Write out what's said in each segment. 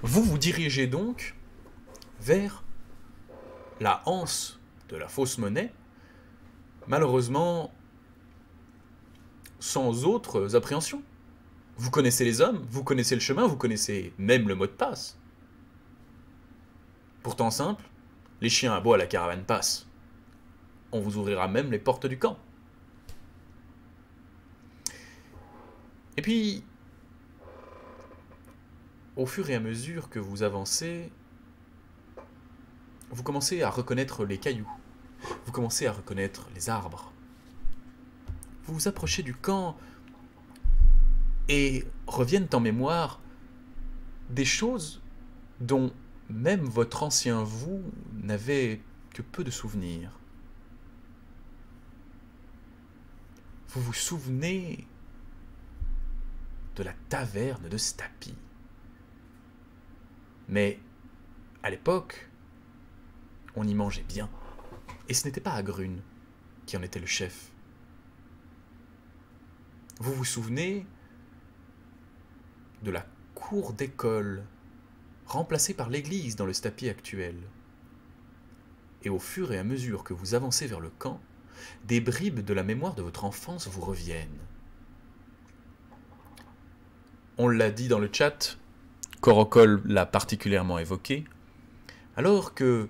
Vous vous dirigez donc vers la anse de la fausse monnaie, malheureusement sans autres appréhensions. Vous connaissez les hommes, vous connaissez le chemin, vous connaissez même le mot de passe. Pourtant simple, les chiens aboient, la caravane passe. On vous ouvrira même les portes du camp. Et puis, au fur et à mesure que vous avancez, vous commencez à reconnaître les cailloux, vous commencez à reconnaître les arbres. Vous vous approchez du camp et reviennent en mémoire des choses dont même votre ancien vous n'avait que peu de souvenirs. Vous vous souvenez de la taverne de Stapi. Mais à l'époque, on y mangeait bien. Et ce n'était pas Agrune qui en était le chef. Vous vous souvenez de la cour d'école, remplacée par l'église dans le Stapi actuel. Et au fur et à mesure que vous avancez vers le camp, des bribes de la mémoire de votre enfance vous reviennent. On l'a dit dans le chat, Corocol l'a particulièrement évoqué, alors que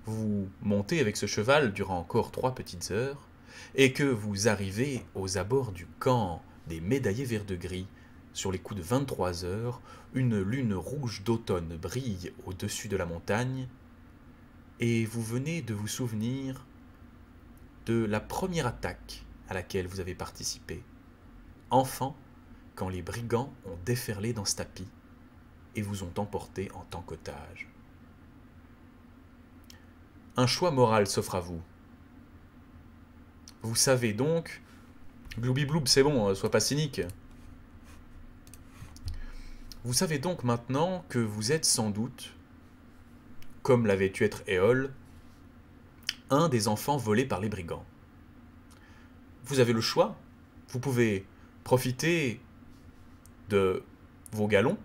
vous montez avec ce cheval durant encore 3 petites heures, et que vous arrivez aux abords du camp des médaillés verts de gris, sur les coups de 23 heures, une lune rouge d'automne brille au-dessus de la montagne, et vous venez de vous souvenir de la première attaque à laquelle vous avez participé, enfant, quand les brigands ont déferlé dans Stapi et vous ont emporté en tant qu'otage. Un choix moral s'offre à vous. Vous savez donc... Gloobie-bloob, c'est bon, sois pas cynique. Vous savez donc maintenant que vous êtes sans doute, comme l'avait dû être Éole, un des enfants volés par les brigands. Vous avez le choix. Vous pouvez profiter de vos galons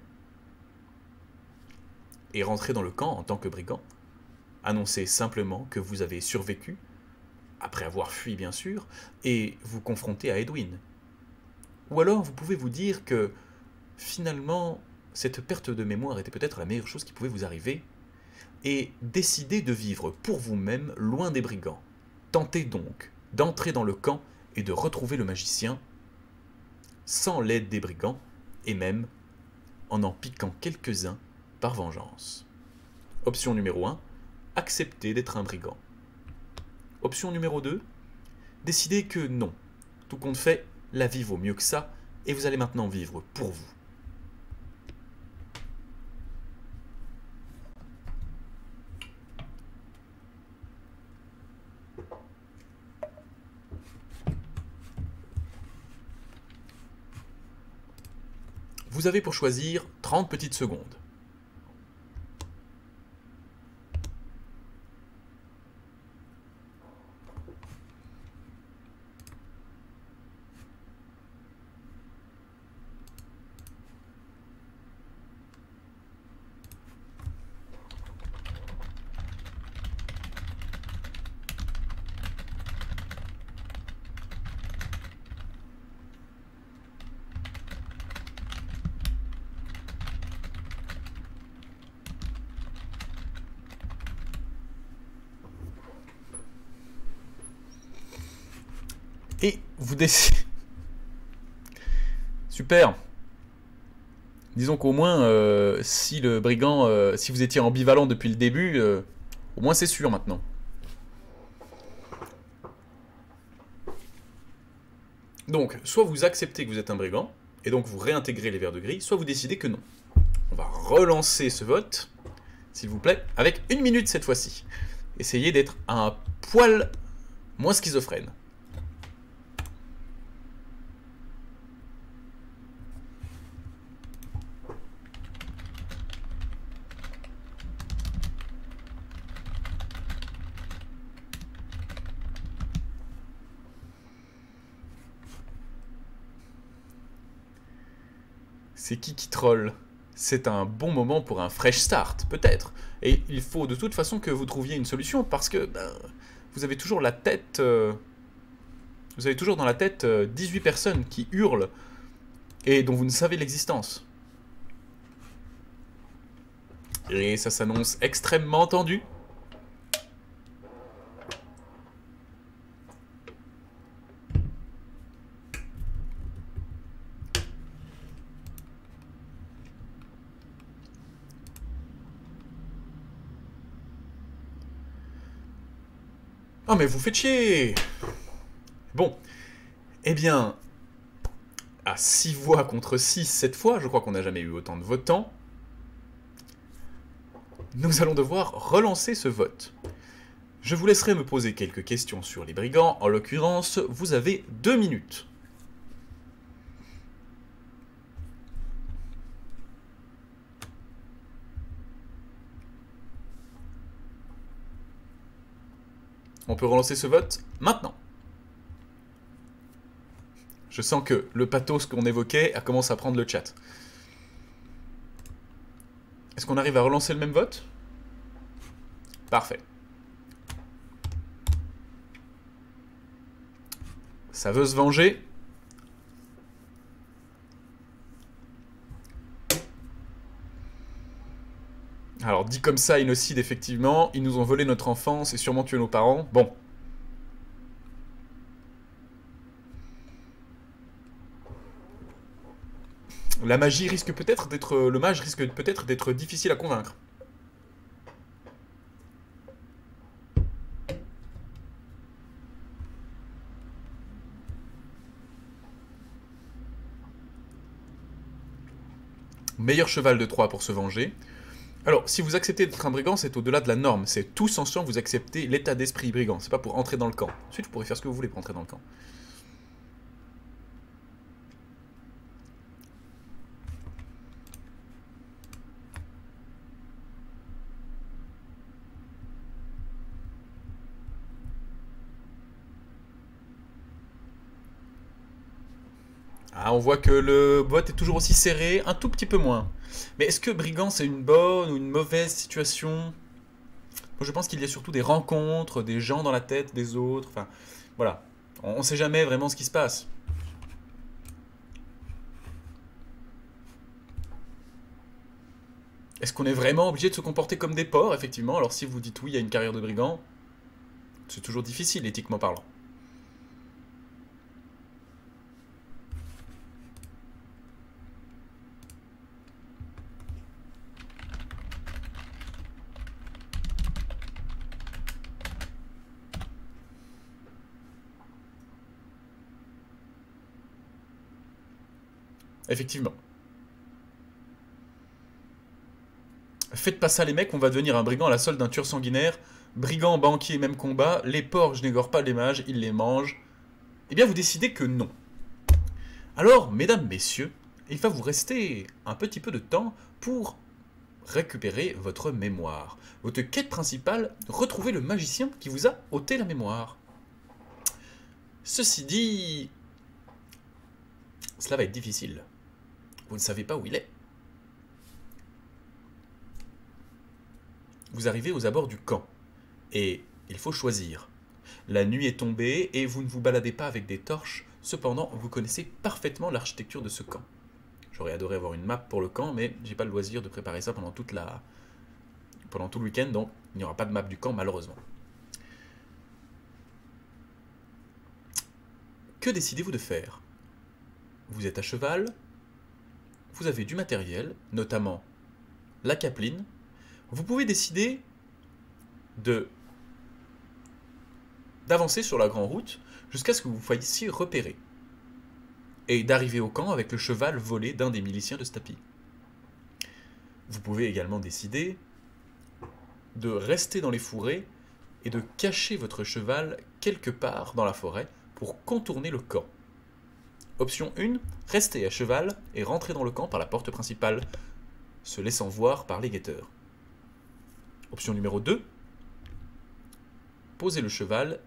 et rentrer dans le camp en tant que brigand. Annoncer simplement que vous avez survécu, après avoir fui bien sûr, et vous confronter à Edwin. Ou alors vous pouvez vous dire que finalement cette perte de mémoire était peut-être la meilleure chose qui pouvait vous arriver, et décider de vivre pour vous-même loin des brigands. Tentez donc d'entrer dans le camp et de retrouver le magicien sans l'aide des brigands, et même en piquant quelques-uns par vengeance. Option numéro 1, accepter d'être un brigand. Option numéro 2, décidez que non. Tout compte fait, la vie vaut mieux que ça, et vous allez maintenant vivre pour vous. Vous avez pour choisir 30 petites secondes. Et vous décidez... Super. Disons qu'au moins, si le brigand... si vous étiez ambivalent depuis le début, au moins c'est sûr maintenant. Donc, soit vous acceptez que vous êtes un brigand, et donc vous réintégrez les verts de gris, soit vous décidez que non. On va relancer ce vote, s'il vous plaît, avec 1 minute cette fois-ci. Essayez d'être un poil moins schizophrène. C'est qui troll? c'est un bon moment pour un fresh start, peut-être. Et il faut de toute façon que vous trouviez une solution, parce que vous avez toujours la tête... vous avez toujours dans la tête 18 personnes qui hurlent et dont vous ne savez l'existence. Et ça s'annonce extrêmement tendu. Oh mais vous faites chier! Bon, eh bien, à 6 voix contre 6 cette fois, je crois qu'on n'a jamais eu autant de votants, nous allons devoir relancer ce vote. Je vous laisserai me poser quelques questions sur les brigands, en l'occurrence, vous avez 2 minutes. On peut relancer ce vote maintenant. Je sens que le pathos qu'on évoquait commence à prendre le chat. Est-ce qu'on arrive à relancer le même vote? Parfait. Ça veut se venger. Alors, dit comme ça, innocide, effectivement, ils nous ont volé notre enfance et sûrement tué nos parents. Bon. La magie risque peut-être d'être... Le mage risque peut-être d'être difficile à convaincre. Meilleur cheval de 3 pour se venger. Alors, si vous acceptez d'être un brigand, c'est au-delà de la norme. C'est tous ensemble, vous acceptez l'état d'esprit brigand. C'est pas pour entrer dans le camp. Ensuite, vous pourrez faire ce que vous voulez pour entrer dans le camp. Ah, on voit que le vote est toujours aussi serré, un tout petit peu moins. Mais est-ce que brigand, c'est une bonne ou une mauvaise situation? Moi, je pense qu'il y a surtout des rencontres, des gens dans la tête des autres. Enfin, voilà. On ne sait jamais vraiment ce qui se passe. Est-ce qu'on est vraiment obligé de se comporter comme des porcs, effectivement? Alors, si vous dites oui à une carrière de brigand, c'est toujours difficile, éthiquement parlant. Effectivement. Faites pas ça les mecs, on va devenir un brigand à la solde d'un tueur sanguinaire. Brigand, banquier, même combat. Les porcs, je n'égore pas les mages, ils les mangent. Eh bien, vous décidez que non. Alors, mesdames, messieurs, il va vous rester un petit peu de temps pour récupérer votre mémoire. Votre quête principale, retrouver le magicien qui vous a ôté la mémoire. Ceci dit, cela va être difficile. Vous ne savez pas où il est. Vous arrivez aux abords du camp, et il faut choisir. La nuit est tombée, et vous ne vous baladez pas avec des torches, cependant vous connaissez parfaitement l'architecture de ce camp. J'aurais adoré avoir une map pour le camp, mais j'ai pas le loisir de préparer ça pendant tout le week-end, donc il n'y aura pas de map du camp malheureusement. Que décidez-vous de faire? Vous êtes à cheval, vous avez du matériel, notamment la capeline. Vous pouvez décider d'avancer sur la grande route jusqu'à ce que vous soyez repéré et d'arriver au camp avec le cheval volé d'un des miliciens de Stapi. Vous pouvez également décider de rester dans les fourrés et de cacher votre cheval quelque part dans la forêt pour contourner le camp. Option 1, restez à cheval et rentrez dans le camp par la porte principale, se laissant voir par les guetteurs. Option numéro 2, posez le cheval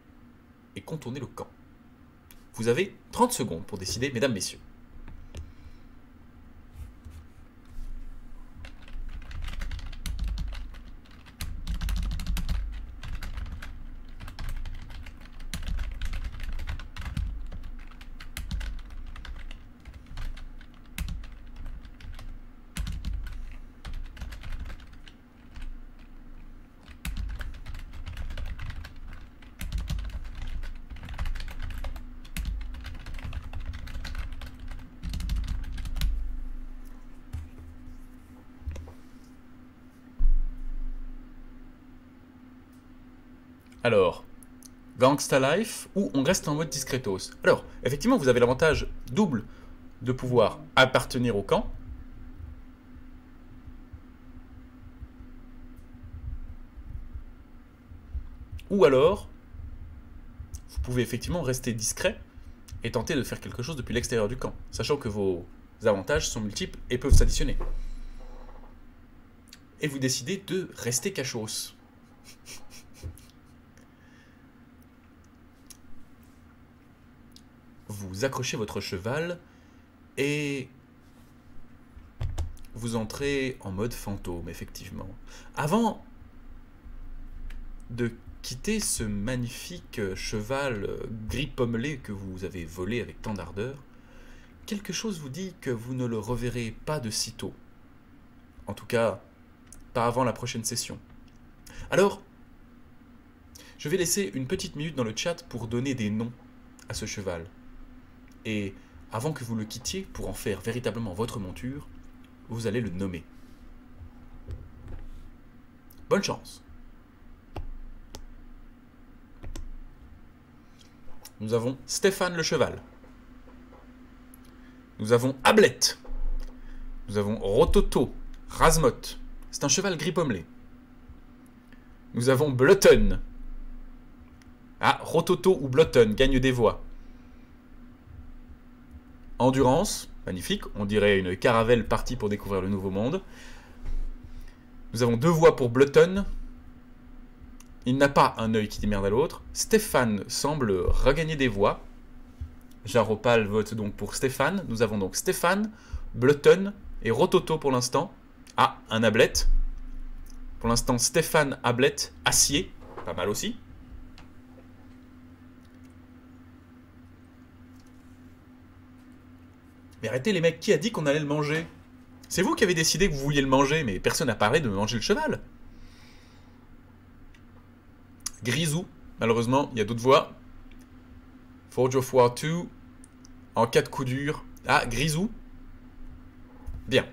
et contournez le camp. Vous avez 30 secondes pour décider, mesdames, messieurs. Alors, Gangsta Life ou on reste en mode discretos. Alors, effectivement, vous avez l'avantage double de pouvoir appartenir au camp. Ou alors, vous pouvez effectivement rester discret et tenter de faire quelque chose depuis l'extérieur du camp, sachant que vos avantages sont multiples et peuvent s'additionner. Et vous décidez de rester cachos. Vous accrochez votre cheval et vous entrez en mode fantôme, effectivement. Avant de quitter ce magnifique cheval gris pommelé que vous avez volé avec tant d'ardeur, quelque chose vous dit que vous ne le reverrez pas de sitôt. En tout cas, pas avant la prochaine session. Alors, je vais laisser une petite minute dans le chat pour donner des noms à ce cheval. Et avant que vous le quittiez, pour en faire véritablement votre monture, vous allez le nommer. Bonne chance. Nous avons Stéphane le cheval. Nous avons Ablette. Nous avons Rototo, Razmotte. C'est un cheval gris pommelé. Nous avons Blotton. Ah, Rototo ou Blotton gagnent des voix. Endurance, magnifique, on dirait une caravelle partie pour découvrir le nouveau monde. Nous avons 2 voix pour Blotton. Il n'a pas un œil qui démerde à l'autre. Stéphane semble regagner des voix. Jaropal vote donc pour Stéphane. Nous avons donc Stéphane, Blotton et Rototo pour l'instant. Ah, un Ablette. Pour l'instant, Stéphane, Ablette, Acier. Pas mal aussi. Mais arrêtez les mecs, qui a dit qu'on allait le manger? C'est vous qui avez décidé que vous vouliez le manger, mais personne n'a parlé de manger le cheval. Grisou, malheureusement, il y a d'autres voix. Forge of War 2, en cas de coup dur. Ah, Grisou. Bien.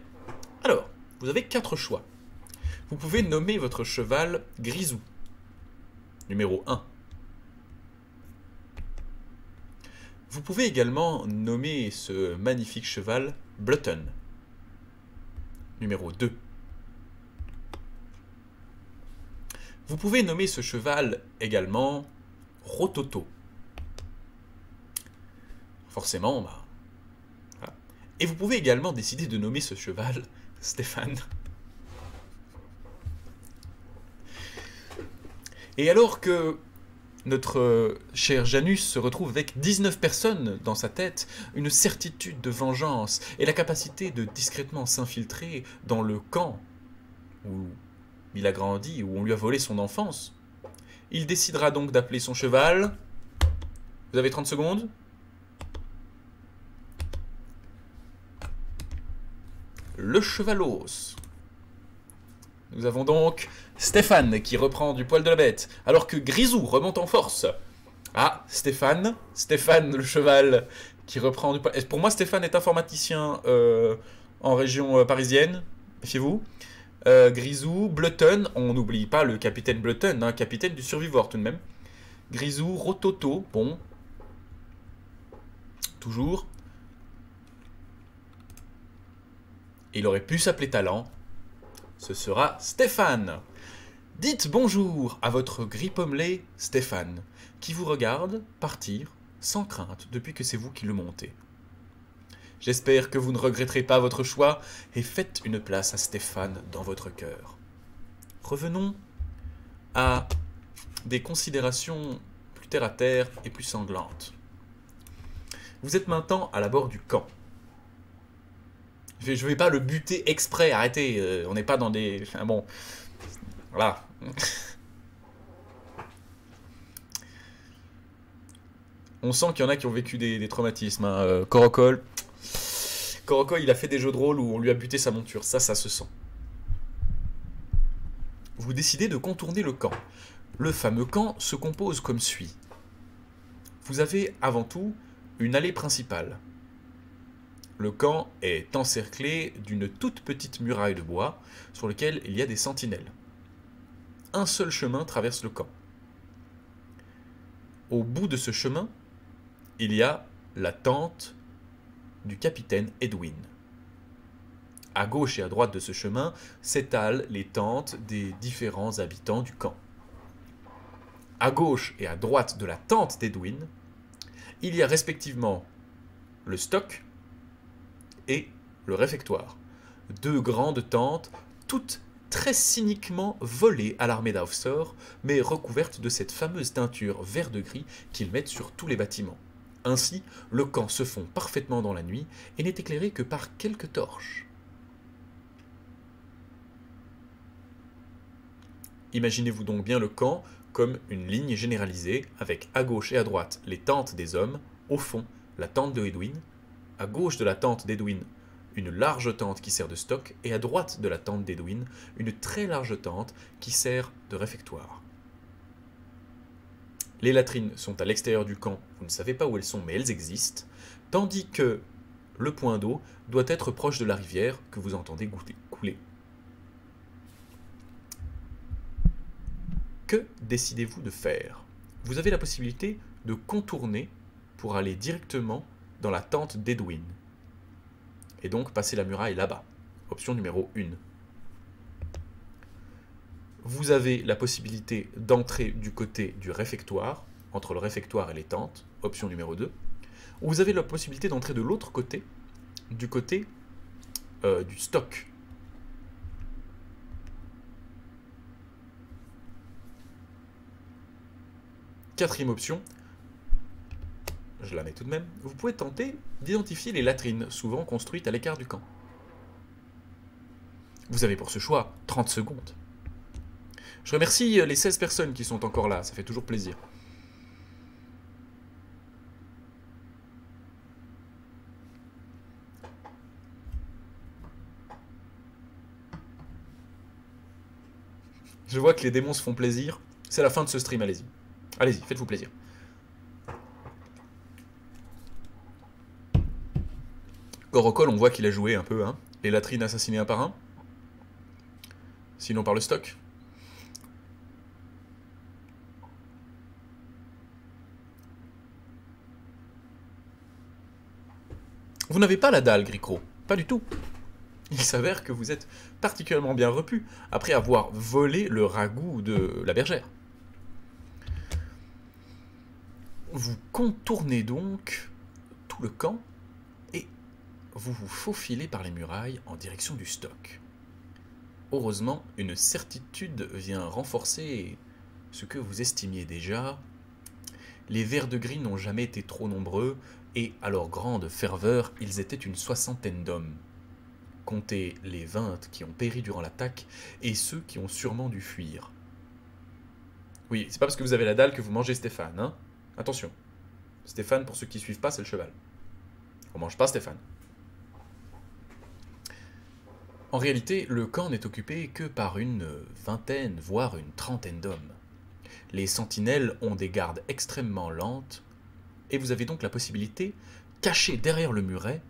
Alors, vous avez 4 choix. Vous pouvez nommer votre cheval Grisou. Numéro 1. Vous pouvez également nommer ce magnifique cheval Blotton. Numéro 2. Vous pouvez nommer ce cheval également Rototo. Forcément, bah, voilà. Et vous pouvez également décider de nommer ce cheval Stéphane. Et alors que notre cher Janus se retrouve avec 19 personnes dans sa tête, une certitude de vengeance et la capacité de discrètement s'infiltrer dans le camp où il a grandi, où on lui a volé son enfance, il décidera donc d'appeler son cheval. Vous avez 30 secondes. Le chevalos. Nous avons donc Stéphane qui reprend du poil de la bête, alors que Grisou remonte en force. Ah, Stéphane le cheval qui reprend du poil. Pour moi, Stéphane est informaticien en région parisienne, méfiez-vous. Grisou, Blotton, on n'oublie pas le capitaine Blotton, hein, capitaine du Survivor tout de même. Grisou, Rototo, bon. Toujours. Il aurait pu s'appeler Talent. Ce sera Stéphane. Dites bonjour à votre gris pommelé Stéphane, qui vous regarde partir sans crainte depuis que c'est vous qui le montez. J'espère que vous ne regretterez pas votre choix et faites une place à Stéphane dans votre cœur. Revenons à des considérations plus terre-à-terre et plus sanglantes. Vous êtes maintenant à l'abord du camp. Je vais pas le buter exprès, arrêtez, on n'est pas dans des... Enfin bon, voilà. On sent qu'il y en a qui ont vécu des traumatismes. Hein. Corocol, il a fait des jeux de rôle où on lui a buté sa monture, ça se sent. Vous décidez de contourner le camp. Le fameux camp se compose comme suit. Vous avez avant tout une allée principale. Le camp est encerclé d'une toute petite muraille de bois sur laquelle il y a des sentinelles. Un seul chemin traverse le camp. Au bout de ce chemin, il y a la tente du capitaine Edwin. À gauche et à droite de ce chemin s'étalent les tentes des différents habitants du camp. À gauche et à droite de la tente d'Edwin, il y a respectivement le stock et le réfectoire. Deux grandes tentes, toutes très cyniquement volées à l'armée d'Aufsor, mais recouvertes de cette fameuse teinture vert de gris qu'ils mettent sur tous les bâtiments. Ainsi, le camp se fond parfaitement dans la nuit et n'est éclairé que par quelques torches. Imaginez-vous donc bien le camp comme une ligne généralisée, avec à gauche et à droite les tentes des hommes, au fond la tente de Edwin, à gauche de la tente d'Edwin une large tente qui sert de stock, et à droite de la tente d'Edwin une très large tente qui sert de réfectoire. Les latrines sont à l'extérieur du camp, vous ne savez pas où elles sont mais elles existent, tandis que le point d'eau doit être proche de la rivière que vous entendez couler. Que décidez-vous de faire? Vous avez la possibilité de contourner pour aller directement dans la tente d'Edwin. Et donc passer la muraille là-bas. Option numéro 1. Vous avez la possibilité d'entrer du côté du réfectoire, entre le réfectoire et les tentes. Option numéro 2. Ou vous avez la possibilité d'entrer de l'autre côté, du côté du stock. Quatrième option, je la mets tout de même, vous pouvez tenter d'identifier les latrines, souvent construites à l'écart du camp. Vous avez pour ce choix 30 secondes. Je remercie les 16 personnes qui sont encore là, ça fait toujours plaisir. Je vois que les démons se font plaisir, c'est la fin de ce stream, allez-y. Allez-y, faites-vous plaisir. Gorokol, on voit qu'il a joué un peu, hein. Les latrines assassinées un par un. Sinon par le stock. Vous n'avez pas la dalle, Gricro. Pas du tout. Il s'avère que vous êtes particulièrement bien repu après avoir volé le ragoût de la bergère. Vous contournez donc tout le camp et vous vous faufilez par les murailles en direction du stock. Heureusement, une certitude vient renforcer ce que vous estimiez déjà. Les vers de gris n'ont jamais été trop nombreux et, à leur grande ferveur, ils étaient une 60aine d'hommes. Comptez les 20 qui ont péri durant l'attaque et ceux qui ont sûrement dû fuir. Oui, c'est pas parce que vous avez la dalle que vous mangez Stéphane, hein? Attention. Stéphane, pour ceux qui ne suivent pas, c'est le cheval. On mange pas Stéphane. En réalité, le camp n'est occupé que par une vingtaine, voire une trentaine d'hommes. Les sentinelles ont des gardes extrêmement lentes, et vous avez donc la possibilité, cachée derrière le muret,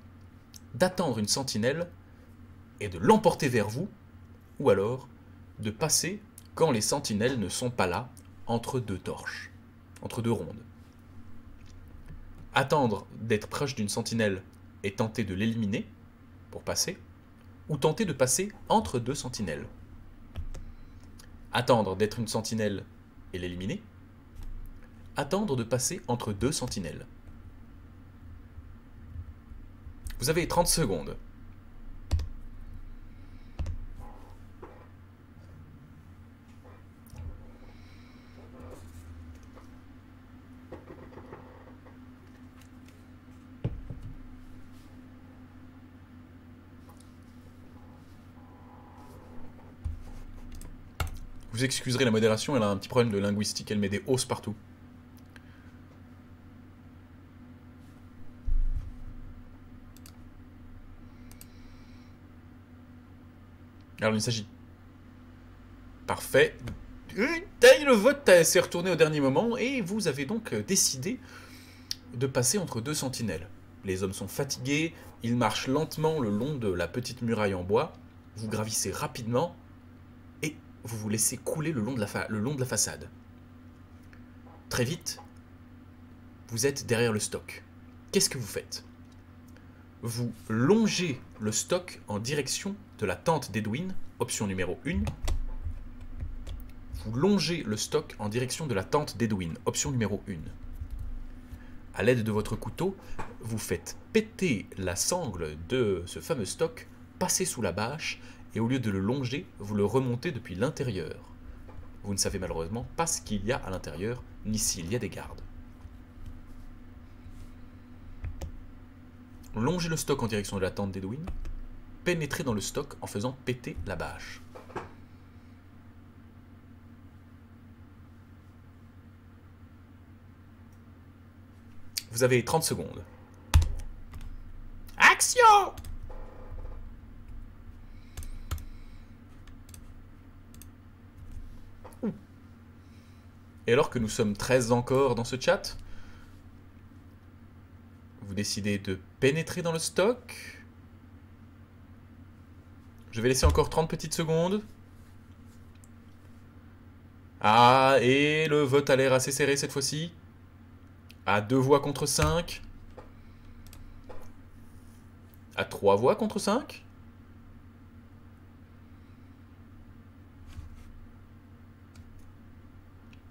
d'attendre une sentinelle et de l'emporter vers vous, ou alors de passer quand les sentinelles ne sont pas là, entre deux torches, entre deux rondes. Attendre d'être proche d'une sentinelle et tenter de l'éliminer pour passer, ou tenter de passer entre deux sentinelles. Attendre d'être une sentinelle et l'éliminer, attendre de passer entre deux sentinelles. Vous avez 30 secondes. Vous excuserez la modération, elle a un petit problème de linguistique, elle met des hausses partout. Alors il s'agit... Parfait. Le vote s'est retourné au dernier moment et vous avez donc décidé de passer entre deux sentinelles. Les hommes sont fatigués, ils marchent lentement le long de la petite muraille en bois, vous gravissez rapidement et vous vous laissez couler le long de la façade. Très vite, vous êtes derrière le stock. Qu'est-ce que vous faites? Vous longez le stock en direction de la tente d'Edwin, option numéro 1. Vous longez le stock en direction de la tente d'Edwin, option numéro 1. À l'aide de votre couteau, vous faites péter la sangle de ce fameux stock, passez sous la bâche, et au lieu de le longer, vous le remontez depuis l'intérieur. Vous ne savez malheureusement pas ce qu'il y a à l'intérieur, ni s'il y a des gardes. Longez le stock en direction de la tente d'Edwin, pénétrez dans le stock en faisant péter la bâche. Vous avez 30 secondes. Action! Et alors que nous sommes 13 encore dans ce chat, vous décidez de pénétrer dans le stock. Je vais laisser encore 30 petites secondes. Ah, et le vote a l'air assez serré cette fois-ci. À 2 voix contre 5. À 3 voix contre 5.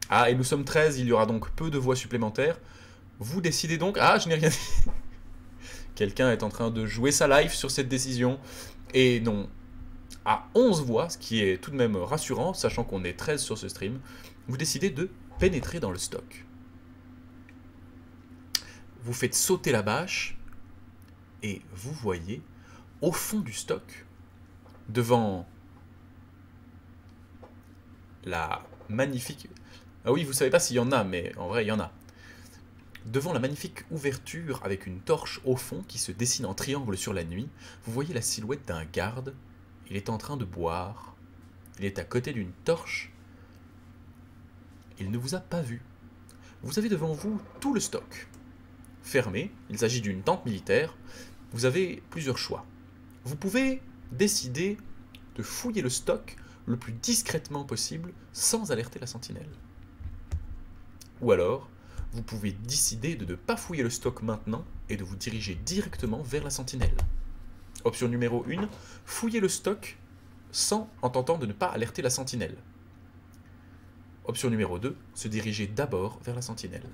Ah, et nous sommes 13, il y aura donc peu de voix supplémentaires. Vous décidez donc... Ah, je n'ai rien dit. Quelqu'un est en train de jouer sa life sur cette décision. Et non, à 11 voix, ce qui est tout de même rassurant, sachant qu'on est 13 sur ce stream, vous décidez de pénétrer dans le stock. Vous faites sauter la bâche, et vous voyez, au fond du stock, devant la magnifique... Ah oui, vous savez pas s'il y en a, mais en vrai, il y en a. Devant la magnifique ouverture avec une torche au fond qui se dessine en triangle sur la nuit, vous voyez la silhouette d'un garde. Il est en train de boire. Il est à côté d'une torche. Il ne vous a pas vu. Vous avez devant vous tout le stock. Fermé, il s'agit d'une tente militaire. Vous avez plusieurs choix. Vous pouvez décider de fouiller le stock le plus discrètement possible sans alerter la sentinelle. Ou alors, vous pouvez décider de ne pas fouiller le stock maintenant et de vous diriger directement vers la sentinelle. Option numéro 1, fouiller le stock en tentant de ne pas alerter la sentinelle. Option numéro 2, se diriger d'abord vers la sentinelle.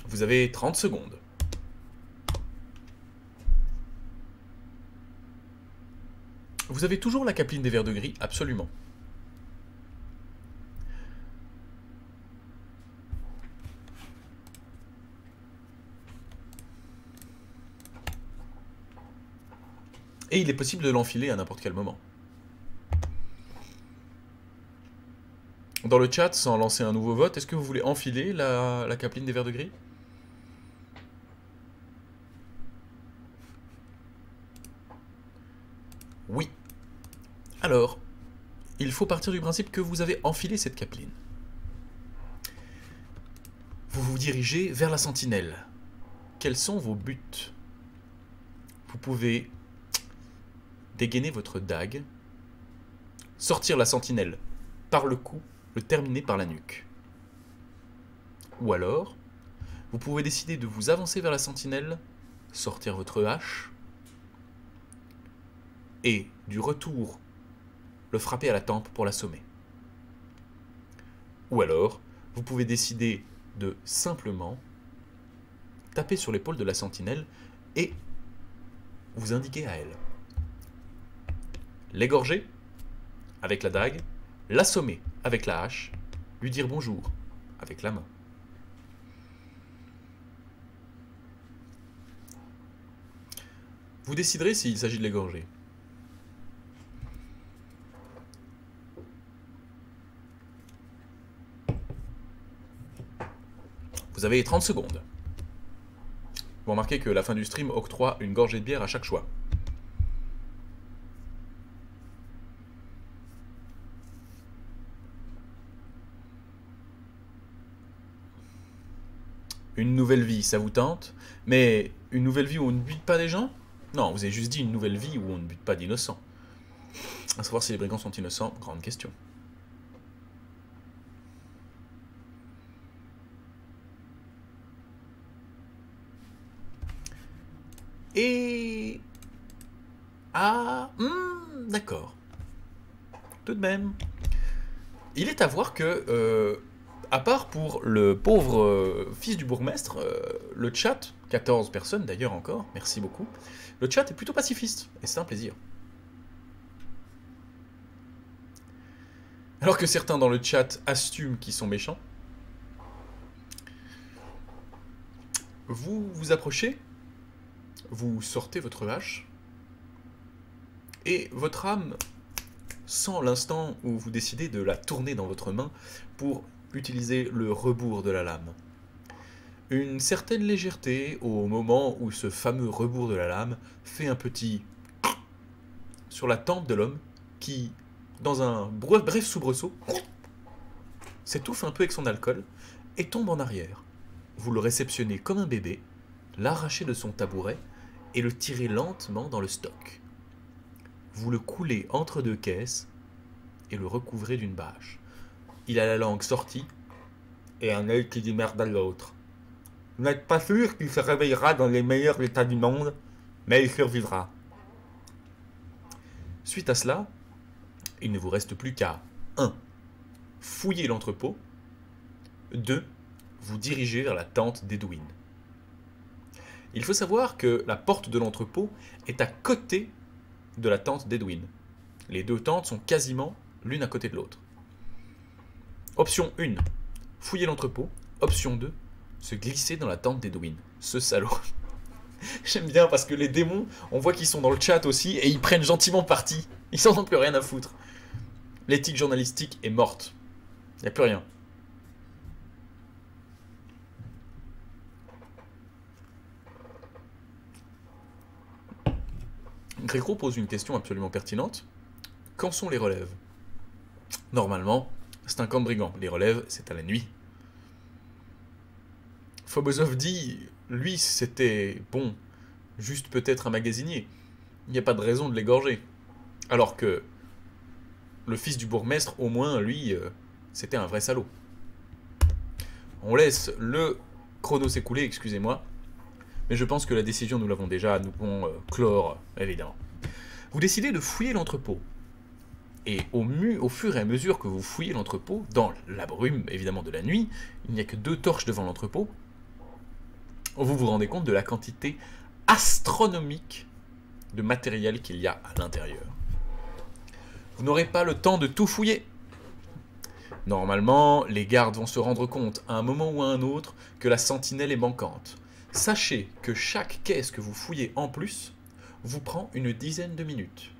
Vous avez 30 secondes. Vous avez toujours la capeline des vers de gris, absolument. Et il est possible de l'enfiler à n'importe quel moment. Dans le chat, sans lancer un nouveau vote, est-ce que vous voulez enfiler la capeline des vers de gris ? Oui. Alors, il faut partir du principe que vous avez enfilé cette capeline. Vous vous dirigez vers la sentinelle. Quels sont vos buts? Vous pouvez dégainer votre dague, sortir la sentinelle par le cou, le terminer par la nuque. Ou alors, vous pouvez décider de vous avancer vers la sentinelle, sortir votre hache, et, du retour, le frapper à la tempe pour l'assommer. Ou alors, vous pouvez décider de simplement taper sur l'épaule de la sentinelle et vous indiquer à elle. L'égorger avec la dague, l'assommer avec la hache, lui dire bonjour avec la main. Vous déciderez s'il s'agit de l'égorger. Vous avez 30 secondes. Vous remarquez que la fin du stream octroie une gorgée de bière à chaque choix. Une nouvelle vie, ça vous tente? Mais une nouvelle vie où on ne bute pas des gens? Non, vous avez juste dit une nouvelle vie où on ne bute pas d'innocents. À savoir si les brigands sont innocents, grande question. Et... Ah... d'accord. Tout de même. Il est à voir que, à part pour le pauvre fils du bourgmestre, le chat, 14 personnes d'ailleurs encore, merci beaucoup, le chat est plutôt pacifiste, et c'est un plaisir. Alors que certains dans le chat assument qu'ils sont méchants, vous vous approchez, vous sortez votre hache, et votre âme sent l'instant où vous décidez de la tourner dans votre main pour utiliser le rebours de la lame. Une certaine légèreté au moment où ce fameux rebours de la lame fait un petit sur la tempe de l'homme qui, dans un bref soubresaut, s'étouffe un peu avec son alcool et tombe en arrière. Vous le réceptionnez comme un bébé, l'arrachez de son tabouret et le tirez lentement dans le stock. Vous le coulez entre deux caisses et le recouvrez d'une bâche. Il a la langue sortie et un œil qui dit merde à l'autre. Vous n'êtes pas sûr qu'il se réveillera dans les meilleurs états du monde, mais il survivra. Suite à cela, il ne vous reste plus qu'à 1. Fouiller l'entrepôt. 2. Vous diriger vers la tente d'Edwin. Il faut savoir que la porte de l'entrepôt est à côté de la tente d'Edwin. Les deux tentes sont quasiment l'une à côté de l'autre. Option 1. Fouiller l'entrepôt. Option 2. Se glisser dans la tente d'Edwin. Ce salaud. J'aime bien parce que les démons, on voit qu'ils sont dans le chat aussi et ils prennent gentiment parti. Ils n'en ont plus rien à foutre. L'éthique journalistique est morte. Il n'y a plus rien. Gréco pose une question absolument pertinente. Quand sont les relèves? Normalement, c'est un camp de brigands. Les relèves, c'est à la nuit. Phobosov dit, lui, c'était, bon, juste peut-être un magasinier. Il n'y a pas de raison de l'égorger. Alors que le fils du bourgmestre, au moins, lui, c'était un vrai salaud. On laisse le chrono s'écouler, excusez-moi. Mais je pense que la décision, nous l'avons déjà, nous pouvons clore, évidemment. Vous décidez de fouiller l'entrepôt. Et au fur et à mesure que vous fouillez l'entrepôt, dans la brume, évidemment, de la nuit, il n'y a que 2 torches devant l'entrepôt, vous vous rendez compte de la quantité astronomique de matériel qu'il y a à l'intérieur. Vous n'aurez pas le temps de tout fouiller. Normalement, les gardes vont se rendre compte, à un moment ou à un autre, que la sentinelle est manquante. Sachez que chaque caisse que vous fouillez en plus vous prend une dizaine de minutes.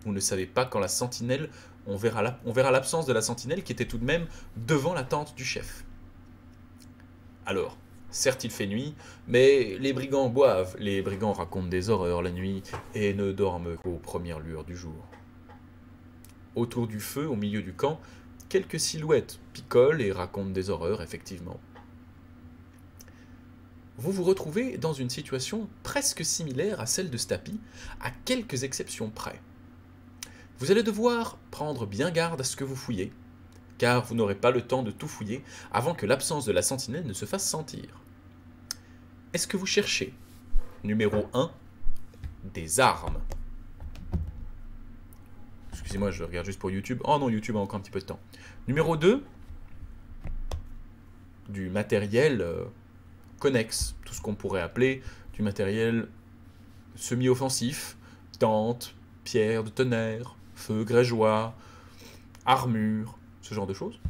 Vous ne savez pas quand la sentinelle, on verra l'absence de la sentinelle qui était tout de même devant la tente du chef. Alors, certes il fait nuit, mais les brigands boivent, les brigands racontent des horreurs la nuit et ne dorment qu'aux premières lueurs du jour. Autour du feu, au milieu du camp, quelques silhouettes picolent et racontent des horreurs, effectivement. Vous vous retrouvez dans une situation presque similaire à celle de Stapi, à quelques exceptions près. Vous allez devoir prendre bien garde à ce que vous fouillez, car vous n'aurez pas le temps de tout fouiller avant que l'absence de la sentinelle ne se fasse sentir. Est-ce que vous cherchez? Numéro 1, des armes. Excusez-moi, je regarde juste pour YouTube. Oh non, YouTube a encore un petit peu de temps. Numéro 2, du matériel connexe, tout ce qu'on pourrait appeler du matériel semi-offensif, tente, pierre de tonnerre, feu grégeois, armure, ce genre de choses.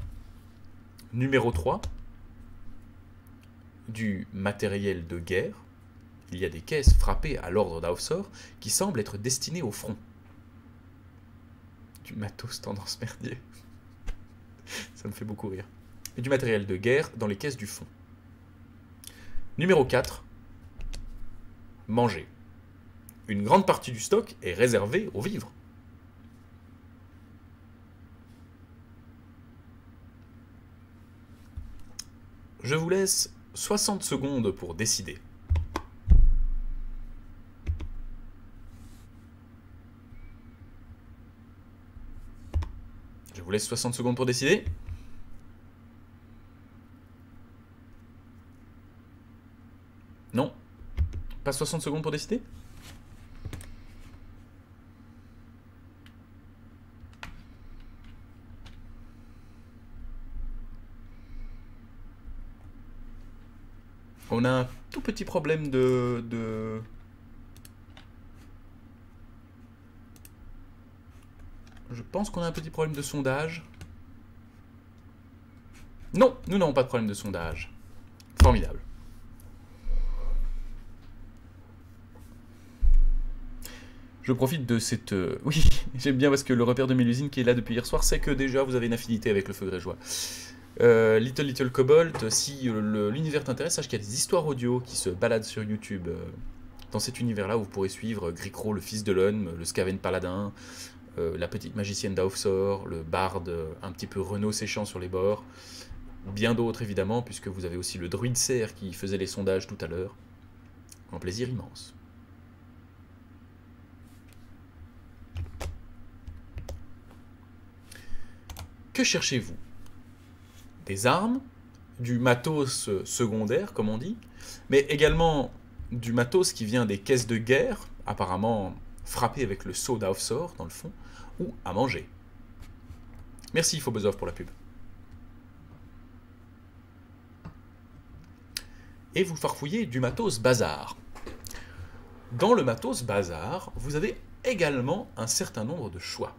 Numéro 3, du matériel de guerre. Il y a des caisses frappées à l'ordre d'Aufsor qui semblent être destinées au front. Du matos tendance merdier. Ça me fait beaucoup rire. Et du matériel de guerre dans les caisses du fond. Numéro 4, manger. Une grande partie du stock est réservée aux vivres. Je vous laisse 60 secondes pour décider. vous laisse 60 secondes pour décider. Non? Pas 60 secondes pour décider? On a un tout petit problème de... Je pense qu'on a un petit problème de sondage. Non, nous n'avons pas de problème de sondage. Formidable. Je profite de cette... Oui, j'aime bien parce que le repère de Mélusine qui est là depuis hier soir sait que déjà vous avez une affinité avec le feu grégeois. Little Cobalt, si l'univers t'intéresse, sache qu'il y a des histoires audio qui se baladent sur YouTube. Dans cet univers-là, vous pourrez suivre Gricro, le fils de l'homme, le Skaven paladin, la petite magicienne d'Aufsor, le barde un petit peu Renaud séchant sur les bords, bien d'autres évidemment, puisque vous avez aussi le druide cerf qui faisait les sondages tout à l'heure. Un plaisir immense. Que cherchez-vous? Des armes, du matos secondaire, comme on dit, mais également du matos qui vient des caisses de guerre, apparemment frappé avec le sceau d'Aufsor, dans le fond, ou à manger. Merci Phobosov pour la pub. Et vous farfouillez du matos bazar. Dans le matos bazar, vous avez également un certain nombre de choix.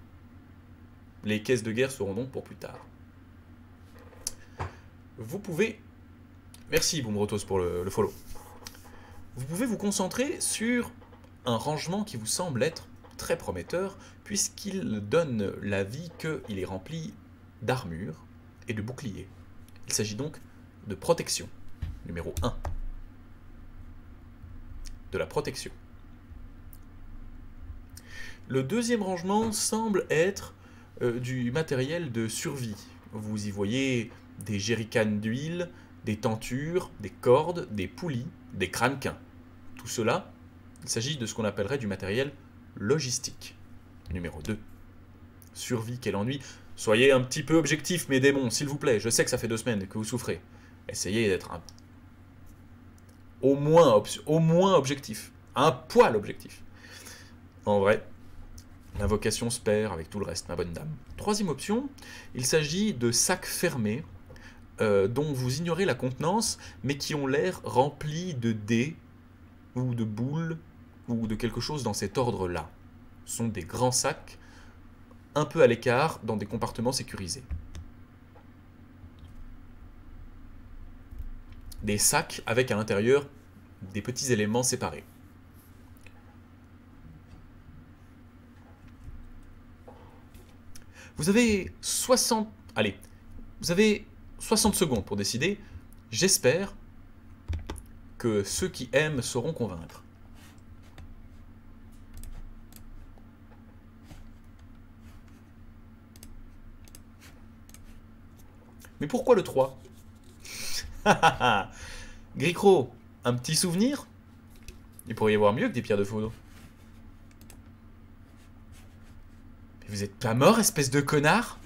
Les caisses de guerre seront donc pour plus tard. Vous pouvez... Merci Boomrotos pour le follow. Vous pouvez vous concentrer sur un rangement qui vous semble être très prometteur, puisqu'il donne l'avis qu'il est rempli d'armure et de boucliers. Il s'agit donc de protection, numéro 1. De la protection. Le deuxième rangement semble être du matériel de survie. Vous y voyez des jerrycans d'huile, des tentures, des cordes, des poulies, des cranequins. Tout cela, il s'agit de ce qu'on appellerait du matériel logistique. Numéro 2. Survie, quel ennui. Soyez un petit peu objectif, mes démons, s'il vous plaît. Je sais que ça fait 2 semaines que vous souffrez. Essayez d'être au moins objectif. Un poil objectif. En vrai, l'invocation se perd avec tout le reste, ma bonne dame. Troisième option, il s'agit de sacs fermés dont vous ignorez la contenance, mais qui ont l'air remplis de dés ou de boules ou de quelque chose dans cet ordre-là. Ce sont des grands sacs, un peu à l'écart, dans des compartiments sécurisés. Des sacs avec à l'intérieur des petits éléments séparés. Vous avez 60... Allez, vous avez 60 secondes pour décider. J'espère que ceux qui aiment sauront convaincre. Mais pourquoi le 3? Gricro, un petit souvenir? Il pourrait y avoir mieux que des pierres de foudre. Mais vous êtes pas mort, espèce de connard?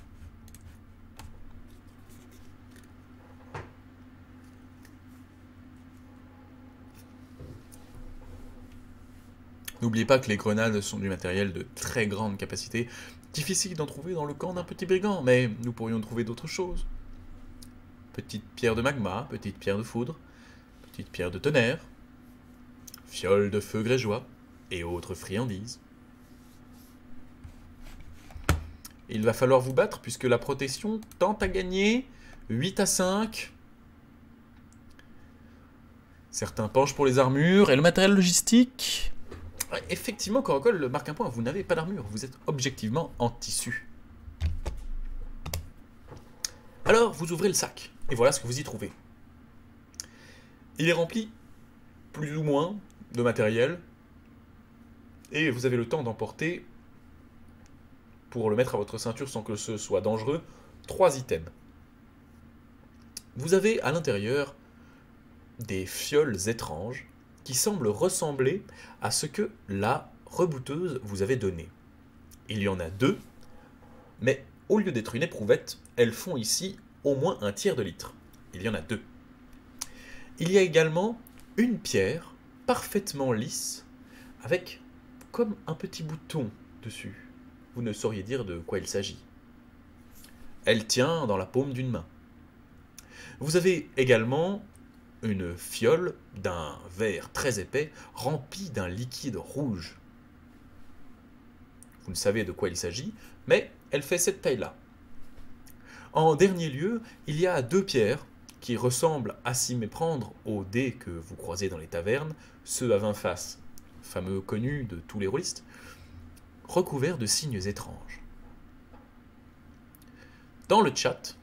N'oubliez pas que les grenades sont du matériel de très grande capacité. Difficile d'en trouver dans le camp d'un petit brigand, mais nous pourrions trouver d'autres choses. Petite pierre de magma, petite pierre de foudre, petite pierre de tonnerre, fiole de feu grégeois et autres friandises. Il va falloir vous battre puisque la protection tente à gagner 8 à 5. Certains penchent pour les armures et le matériel logistique. Effectivement, Corocol marque un point, vous n'avez pas d'armure, vous êtes objectivement en tissu. Alors, vous ouvrez le sac, et voilà ce que vous y trouvez. Il est rempli, plus ou moins, de matériel, et vous avez le temps d'emporter, pour le mettre à votre ceinture sans que ce soit dangereux, 3 items. Vous avez à l'intérieur des fioles étranges, qui semble ressembler à ce que la rebouteuse vous avait donné. Il y en a 2, mais Au lieu d'être une éprouvette, elles font ici au moins un tiers de litre. Il y en a deux. Il y a également une pierre parfaitement lisse avec comme un petit bouton dessus. Vous ne sauriez dire de quoi il s'agit. Elle tient dans la paume d'une main. Vous avez également une fiole d'un verre très épais remplie d'un liquide rouge. Vous ne savez de quoi il s'agit, mais elle fait cette taille-là. En dernier lieu, il y a deux pierres qui ressemblent à s'y méprendre aux dés que vous croisez dans les tavernes, ceux à 20 faces, fameux connus de tous les rôlistes, recouverts de signes étranges. Dans le chat,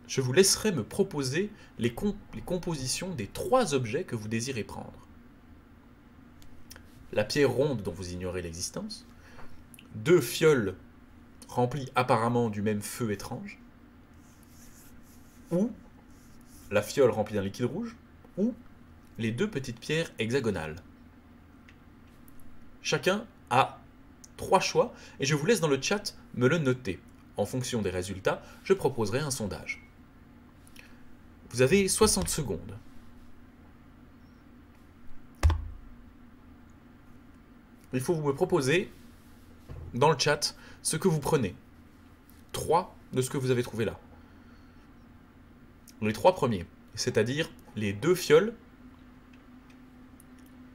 je vous laisserai me proposer les compositions des trois objets que vous désirez prendre. La pierre ronde dont vous ignorez l'existence, deux fioles remplies apparemment du même feu étrange, ou la fiole remplie d'un liquide rouge, ou les deux petites pierres hexagonales. Chacun a trois choix, et je vous laisse dans le chat me le noter. En fonction des résultats, je proposerai un sondage. Vous avez 60 secondes. Il faut vous me proposer dans le chat ce que vous prenez. 3 de ce que vous avez trouvé là. Les 3 premiers, c'est-à-dire les deux fioles,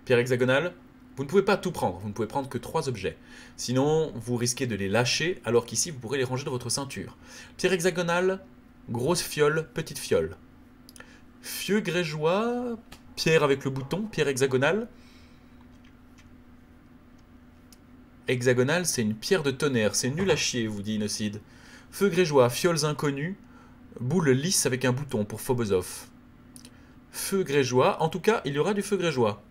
pierre hexagonale. Vous ne pouvez pas tout prendre, vous ne pouvez prendre que 3 objets. Sinon, vous risquez de les lâcher, alors qu'ici, vous pourrez les ranger dans votre ceinture. Pierre hexagonale, grosse fiole, petite fiole. Fieu grégeois, pierre avec le bouton, pierre hexagonale. Hexagonale, c'est une pierre de tonnerre, c'est nul à chier, vous dit Inocide. Feu grégeois, fioles inconnues, boule lisse avec un bouton pour Phobosoph. Feu grégeois, en tout cas, il y aura du feu grégeois.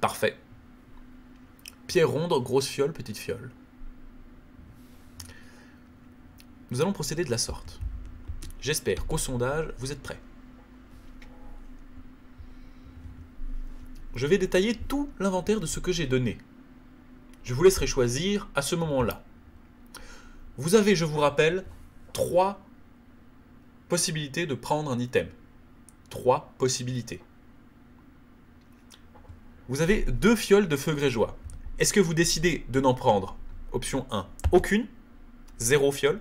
Parfait. Pierre ronde, grosse fiole, petite fiole. Nous allons procéder de la sorte. J'espère qu'au sondage, vous êtes prêts. Je vais détailler tout l'inventaire de ce que j'ai donné. Je vous laisserai choisir à ce moment-là. Vous avez, je vous rappelle, 3 possibilités de prendre un item. 3 possibilités. Vous avez 2 fioles de feu grégeois. Est-ce que vous décidez de n'en prendre, option 1, aucune, 0 fiole?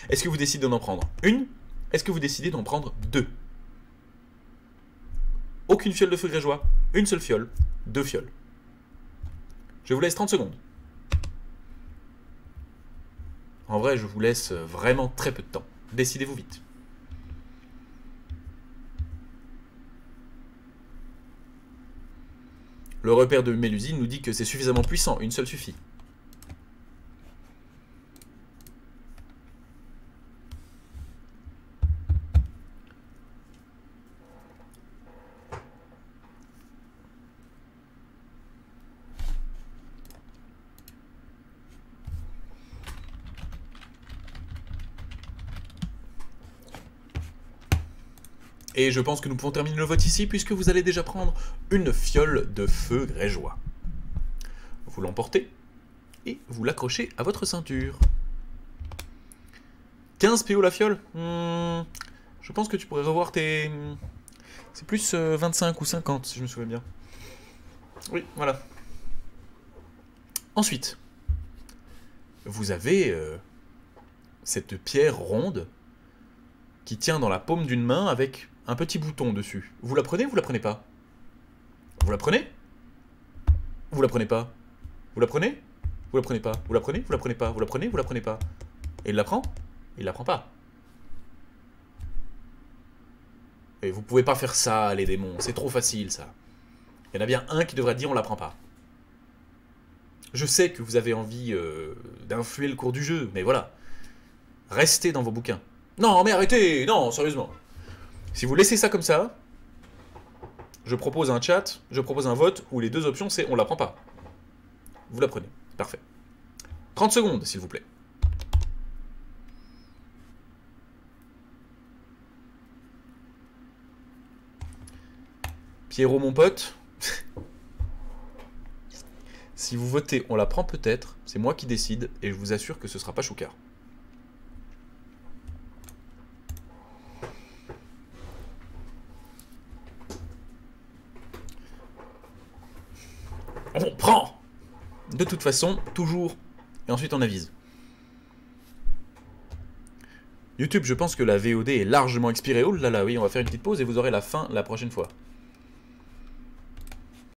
Est-ce que vous décidez d'en prendre une? Est-ce que vous décidez d'en prendre 2? Aucune fiole de feu grégeois, une seule fiole, 2 fioles. Je vous laisse 30 secondes. En vrai, je vous laisse vraiment très peu de temps. Décidez-vous vite. Le repère de Mélusine nous dit que c'est suffisamment puissant, une seule suffit. Et je pense que nous pouvons terminer le vote ici, puisque vous allez déjà prendre une fiole de feu grégeois. Vous l'emportez, et vous l'accrochez à votre ceinture. 15 PO la fiole. Je pense que tu pourrais revoir tes... C'est plus 25 ou 50, si je me souviens bien. Oui, voilà. Ensuite, vous avez cette pierre ronde qui tient dans la paume d'une main avec un petit bouton dessus. Vous la prenez ou vous la prenez pas? Vous la prenez? Vous la prenez pas? Vous la prenez? Vous la prenez pas? Vous la prenez? Vous la prenez pas? Vous la prenez? Vous la prenez pas? Et il la prend? Il la prend pas. Et vous pouvez pas faire ça, les démons. C'est trop facile, ça. Il y en a bien un qui devrait dire on la prend pas. Je sais que vous avez envie d'influer le cours du jeu, mais voilà. Restez dans vos bouquins. Non, mais arrêtez! Non, sérieusement. Si vous laissez ça comme ça, je propose un chat, je propose un vote où les deux options c'est on la prend pas. Vous la prenez. Parfait. 30 secondes, s'il vous plaît. Pierrot, mon pote, Si vous votez, on la prend peut-être. C'est moi qui décide. Et je vous assure que ce sera pas choucard. On prend. De toute façon, toujours. Et ensuite, on avise. YouTube, je pense que la VOD est largement expirée. Oh là là, oui, on va faire une petite pause et vous aurez la fin la prochaine fois.